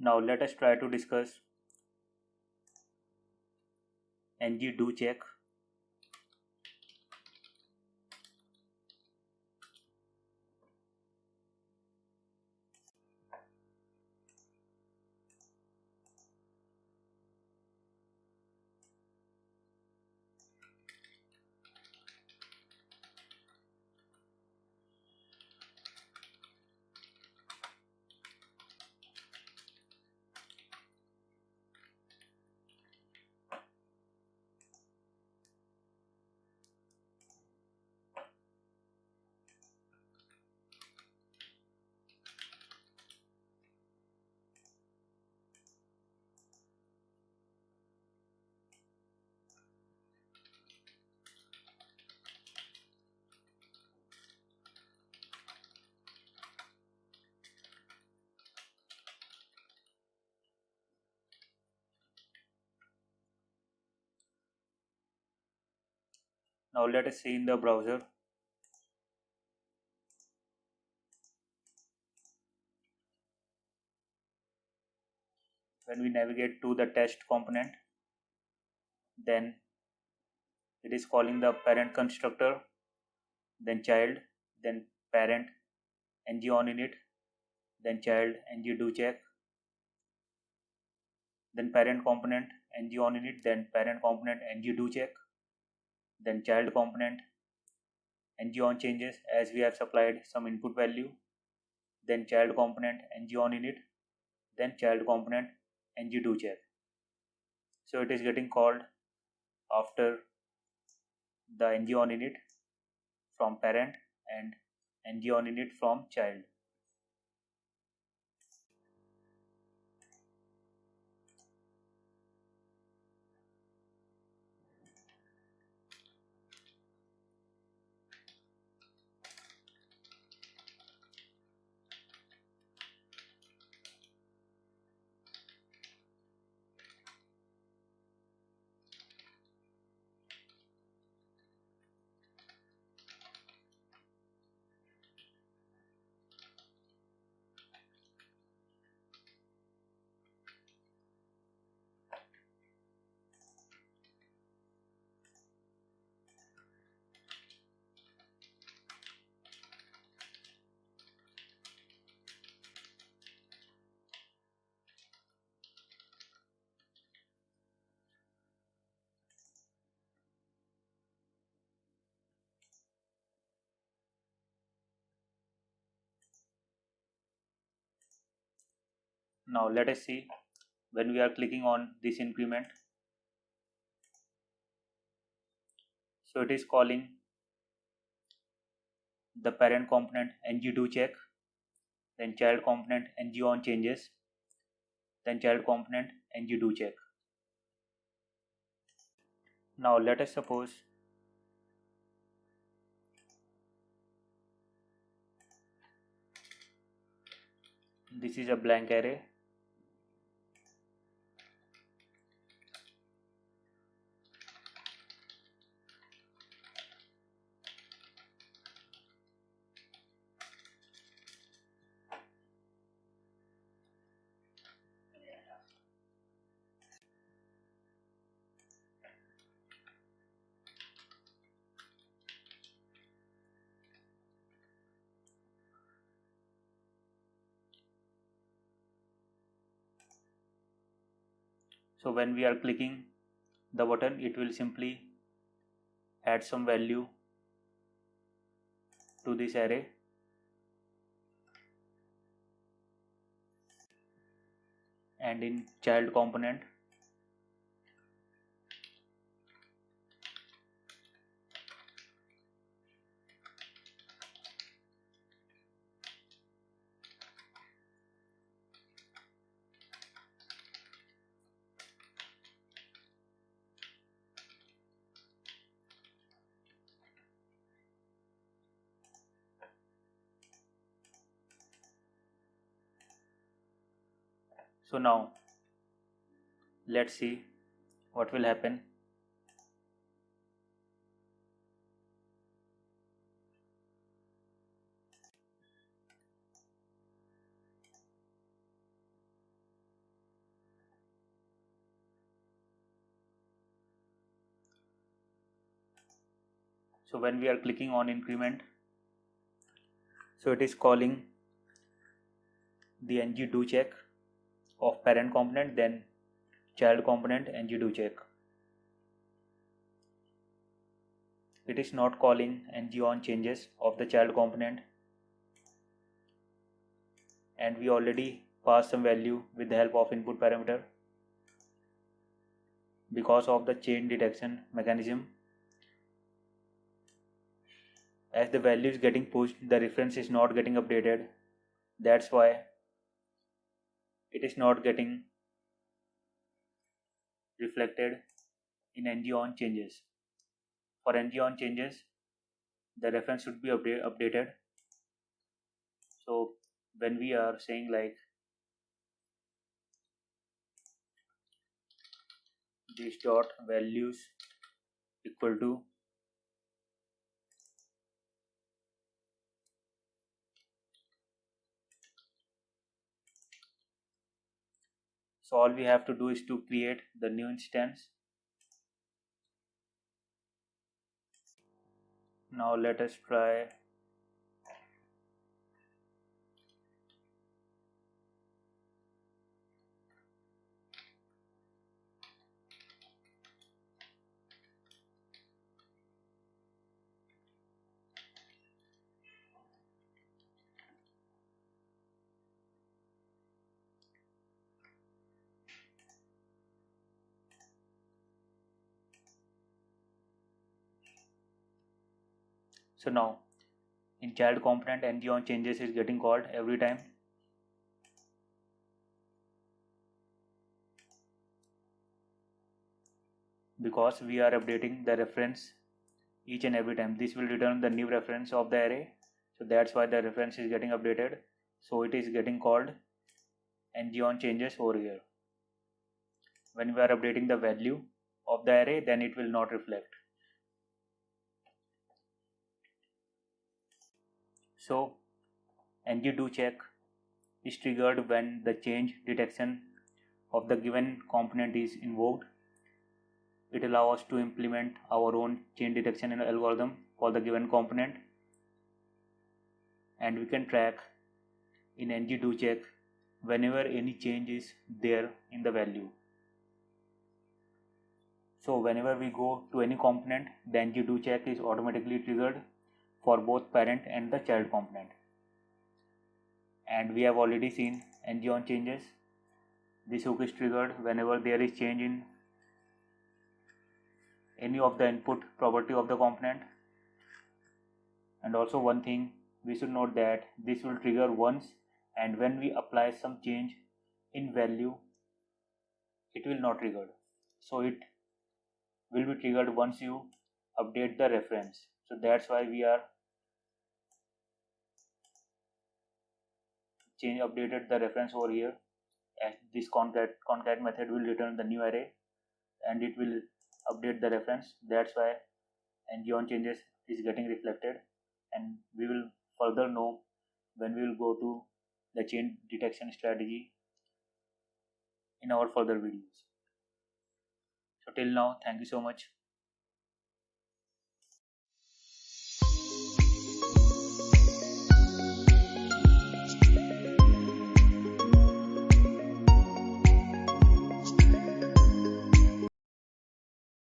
Now let us try to discuss ng do check. Now let us see in the browser. When we navigate to the test component, then it is calling the parent constructor, then child, then parent ng on init, then child ng do check, then parent component ng on init, then parent component ng do check, then child component ng on changes as we have supplied some input value, then child component ng on init, then child component ng do check. So it is getting called after the ng on init from parent and ng on init from child. Now let us see when we are clicking on this increment. So it is calling the parent component ng do check, then child component ng on changes, then child component ng do check. Now let us suppose this is a blank array. So when we are clicking the button, it will simply add some value to this array, and in child component So now let's see what will happen. So when we are clicking on increment, so it is calling the ng do check of parent component, then child component ng do check. It is not calling ng on changes of the child component, and we already passed some value with the help of input parameter. Because of the chain detection mechanism, as the value is getting pushed, the reference is not getting updated. That's why it is not getting reflected in ng on changes. For ng on changes, the reference should be updated. So when we are saying like this dot values equal to so all we have to do is to create the new instance. Now let us try so now in child component ng on changes is getting called every time. Because we are updating the reference each and every time, this will return the new reference of the array. So that's why the reference is getting updated. So it is getting called ng on changes over here. When we are updating the value of the array, then it will not reflect. So ng do check is triggered when the change detection of the given component is invoked. It allows us to implement our own chain detection algorithm for the given component, and we can track in ng do check whenever any change is there in the value. So whenever we go to any component, the ng do check is automatically triggered for both parent and the child component. And we have already seen ng on changes. This hook is triggered whenever there is change in any of the input property of the component. And also one thing we should note that this will trigger once, and when we apply some change in value, it will not trigger. So it will be triggered once you update the reference. So that's why we are updated the reference over here, and this concat method will return the new array and it will update the reference. That's why ng on changes is getting reflected, and we will further know when we will go to the chain detection strategy in our further videos. So till now, thank you so much.